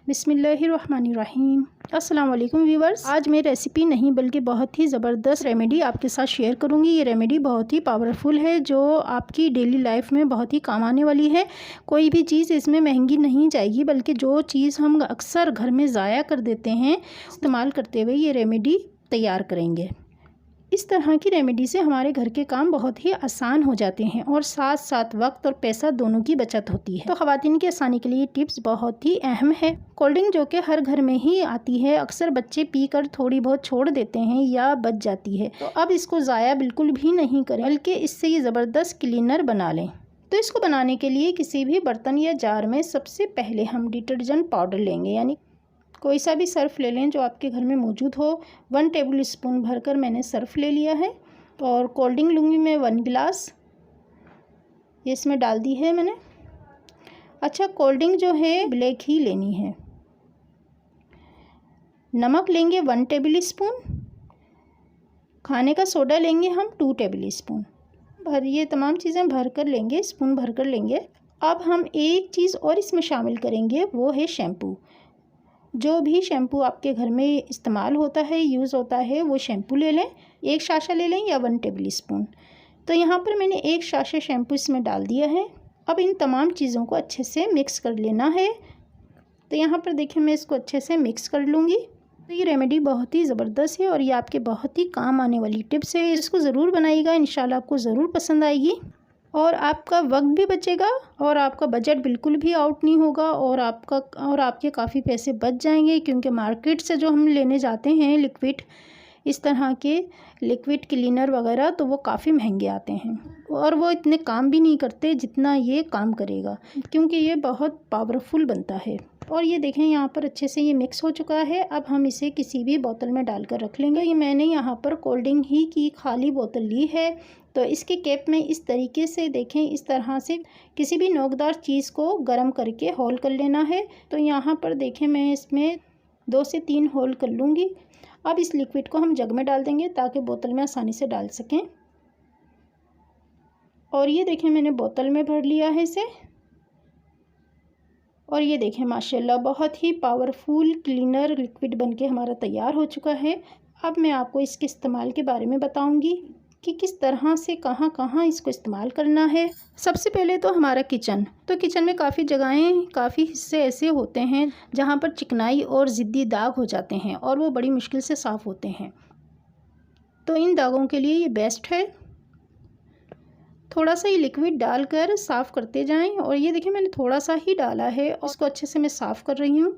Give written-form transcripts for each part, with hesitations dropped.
बिस्मिल्लाहिर्रहमानिर्रहीम। अस्सलाम वालेकुम व्यूवर्स। आज मैं रेसिपी नहीं बल्कि बहुत ही ज़बरदस्त रेमेडी आपके साथ शेयर करूंगी। ये रेमेडी बहुत ही पावरफुल है जो आपकी डेली लाइफ में बहुत ही काम आने वाली है। कोई भी चीज़ इसमें महंगी नहीं जाएगी, बल्कि जो चीज़ हम अक्सर घर में ज़ाया कर देते हैं, इस्तेमाल करते हुए ये रेमेडी तैयार करेंगे। इस तरह की रेमेडी से हमारे घर के काम बहुत ही आसान हो जाते हैं और साथ साथ वक्त और पैसा दोनों की बचत होती है। तो ख़वातीन की आसानी के लिए टिप्स बहुत ही अहम है। कोल्ड ड्रिंक जो कि हर घर में ही आती है, अक्सर बच्चे पीकर थोड़ी बहुत छोड़ देते हैं या बच जाती है, तो अब इसको ज़ाया बिल्कुल भी नहीं करें, बल्कि इससे ये ज़बरदस्त क्लीनर बना लें। तो इसको बनाने के लिए किसी भी बर्तन या जार में सबसे पहले हम डिटर्जेंट पाउडर लेंगे, यानी कोई सा भी सर्फ़ ले लें जो आपके घर में मौजूद हो। 1 टेबल स्पून भरकर मैंने सर्फ़ ले लिया है। और कोल्ड ड्रिंक लूँगी मैं 1 गिलास, ये इसमें डाल दी है मैंने। अच्छा, कोल्ड ड्रिंक जो है ब्लैक ही लेनी है। नमक लेंगे 1 टेबल स्पून। खाने का सोडा लेंगे हम 2 टेबल स्पून। ये तमाम चीज़ें भर कर लेंगे, स्पून भर कर लेंगे। अब हम एक चीज़ और इसमें शामिल करेंगे, वो है शैम्पू। जो भी शैम्पू आपके घर में इस्तेमाल होता है, यूज़ होता है, वो शैम्पू ले लें। 1 साशा ले लें या 1 टेबल स्पून। तो यहाँ पर मैंने 1 साशा शैम्पू इसमें डाल दिया है। अब इन तमाम चीज़ों को अच्छे से मिक्स कर लेना है। तो यहाँ पर देखिए मैं इसको अच्छे से मिक्स कर लूँगी। तो ये रेमेडी बहुत ही ज़बरदस्त है और ये आपके बहुत ही काम आने वाली टिप्स है। इसको ज़रूर बनाइएगा, इंशाल्लाह आपको ज़रूर पसंद आएगी और आपका वक्त भी बचेगा और आपका बजट बिल्कुल भी आउट नहीं होगा और आपके काफ़ी पैसे बच जाएंगे, क्योंकि मार्केट से जो हम लेने जाते हैं लिक्विड, इस तरह के लिक्विड क्लीनर वगैरह, तो वो काफ़ी महंगे आते हैं और वो इतने काम भी नहीं करते जितना ये काम करेगा, क्योंकि ये बहुत पावरफुल बनता है। और ये देखें यहाँ पर अच्छे से ये मिक्स हो चुका है। अब हम इसे किसी भी बोतल में डालकर रख लेंगे। ये मैंने यहाँ पर कोल्ड ड्रिंक ही की खाली बोतल ली है। तो इसके कैप में इस तरीके से देखें, इस तरह से किसी भी नोकदार चीज़ को गर्म करके होल कर लेना है। तो यहाँ पर देखें मैं इसमें 2 से 3 होल कर लूँगी। अब इस लिक्विड को हम जग में डाल देंगे ताकि बोतल में आसानी से डाल सकें। और ये देखें मैंने बोतल में भर लिया है इसे। और ये देखें माशाल्लाह बहुत ही पावरफुल क्लीनर लिक्विड बनके हमारा तैयार हो चुका है। अब मैं आपको इसके इस्तेमाल के बारे में बताऊंगी कि किस तरह से कहाँ कहाँ इसको इस्तेमाल करना है। सबसे पहले तो हमारा किचन, तो किचन में काफ़ी जगहें, काफ़ी हिस्से ऐसे होते हैं जहाँ पर चिकनाई और ज़िद्दी दाग हो जाते हैं और वो बड़ी मुश्किल से साफ़ होते हैं। तो इन दागों के लिए ये बेस्ट है। थोड़ा सा ये लिक्विड डालकर साफ़ करते जाएं। और ये देखिए मैंने थोड़ा सा ही डाला है और इसको अच्छे से मैं साफ़ कर रही हूँ।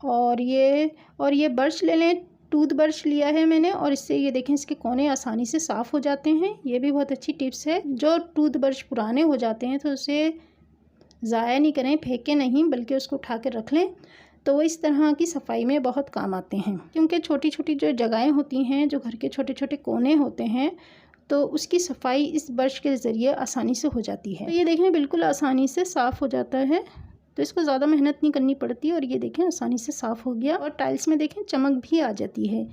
और ये ब्रश ले लें, टूथ ब्रश लिया है मैंने, और इससे ये देखें इसके कोने आसानी से साफ़ हो जाते हैं। ये भी बहुत अच्छी टिप्स है। जो टूथ ब्रश पुराने हो जाते हैं तो उसे ज़ाया नहीं करें, फेंकें नहीं, बल्कि उसको उठा कर रख लें। तो वो इस तरह की सफाई में बहुत काम आते हैं, क्योंकि छोटी छोटी जो जगहें होती हैं, जो घर के छोटे छोटे कोने होते हैं, तो उसकी सफाई इस ब्रश के ज़रिए आसानी से हो जाती है। तो ये देखें बिल्कुल आसानी से साफ़ हो जाता है, तो इसको ज़्यादा मेहनत नहीं करनी पड़ती। और ये देखें आसानी से साफ़ हो गया और टाइल्स में देखें चमक भी आ जाती है।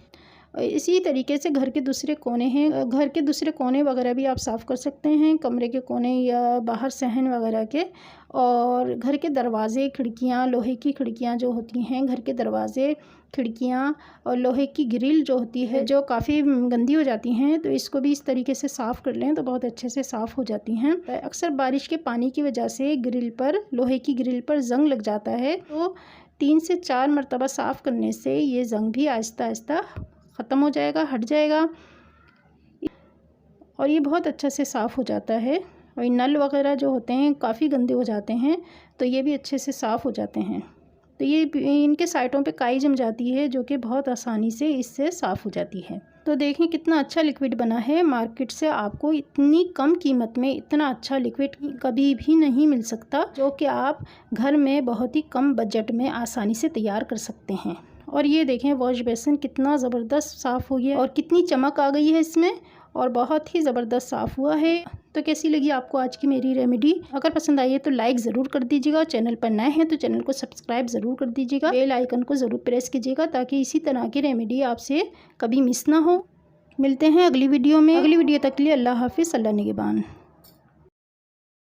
इसी तरीके से घर के दूसरे कोने हैं, घर के दूसरे कोने वगैरह भी आप साफ़ कर सकते हैं, कमरे के कोने या बाहर सहन वगैरह के। और घर के दरवाज़े, खिड़कियाँ, लोहे की खिड़कियाँ जो होती हैं, घर के दरवाज़े, खिड़कियाँ और लोहे की ग्रिल जो होती है, जो काफ़ी गंदी हो जाती हैं, तो इसको भी इस तरीके से साफ़ कर लें तो बहुत अच्छे से साफ़ हो जाती हैं। अक्सर बारिश के पानी की वजह से ग्रिल पर, लोहे की ग्रिल पर जंग लग जाता है, तो 3 से 4 मरतबा साफ़ करने से ये जंग भी आहिस्ता आहिस्ता ख़त्म हो जाएगा, हट जाएगा और ये बहुत अच्छे से साफ़ हो जाता है। और नल वगैरह जो होते हैं काफ़ी गंदे हो जाते हैं, तो ये भी अच्छे से साफ़ हो जाते हैं। तो ये इनके साइडों पे काई जम जाती है, जो कि बहुत आसानी से इससे साफ़ हो जाती है। तो देखें कितना अच्छा लिक्विड बना है। मार्केट से आपको इतनी कम कीमत में इतना अच्छा लिक्विड कभी भी नहीं मिल सकता, जो कि आप घर में बहुत ही कम बजट में आसानी से तैयार कर सकते हैं। और ये देखें वॉश बेसिन कितना ज़बरदस्त साफ़ हो गया और कितनी चमक आ गई है इसमें, और बहुत ही ज़बरदस्त साफ़ हुआ है। तो कैसी लगी आपको आज की मेरी रेमेडी? अगर पसंद आई है तो लाइक ज़रूर कर दीजिएगा। चैनल पर नए हैं तो चैनल को सब्सक्राइब ज़रूर कर दीजिएगा। बेल आइकन को ज़रूर प्रेस कीजिएगा ताकि इसी तरह की रेमेडी आपसे कभी मिस ना हो। मिलते हैं अगली वीडियो में। अगली वीडियो तक के लिए अल्लाह हाफिज़, अल्लाह निगहबान।